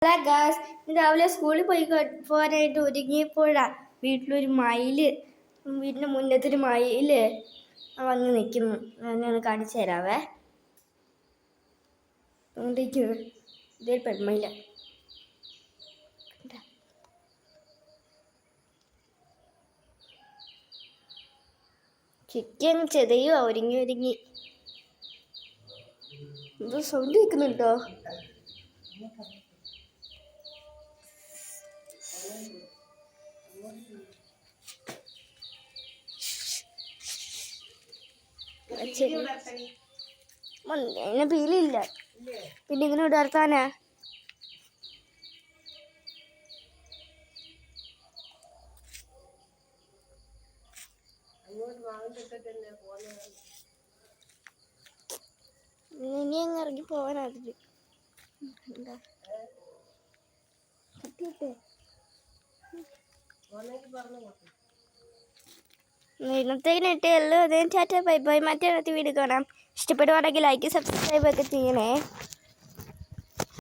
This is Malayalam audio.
ഹലോ ഗായ്സ്, രാവിലെ സ്കൂളിൽ പോകാനായിട്ട് ഒരുങ്ങിയപ്പോഴാ വീട്ടിലൊരു വീടിൻ്റെ മുന്നത്തൊരു മയില് വന്ന് നിൽക്കുന്നു. ഞാനൊന്ന് കാണിച്ചു തരാവേ. ഇതൊരു പെൺമയില. ചിക്കൻ ചെതയുവാ ഒരുങ്ങി. ഇത് സൗണ്ട് കേൾക്കുന്നുണ്ടോ? അതിന് പീലില്ല, പിന്നെ ഇങ്ങനെ ഇടർത്താനാ. ഇനി അങ്ങ് ഇറങ്ങി പോവാനാതില് ഇന്നത്തേക്കിനിട്ട് എല്ലാം ടാറ്റ ബൈ ബൈ. മറ്റേ വീഡിയോ കാണാം. ഇഷ്ടപ്പെടുവാണെങ്കിൽ ലൈക്ക് സബ്സ്ക്രൈബ് ഒക്കെ ചെയ്യണേ.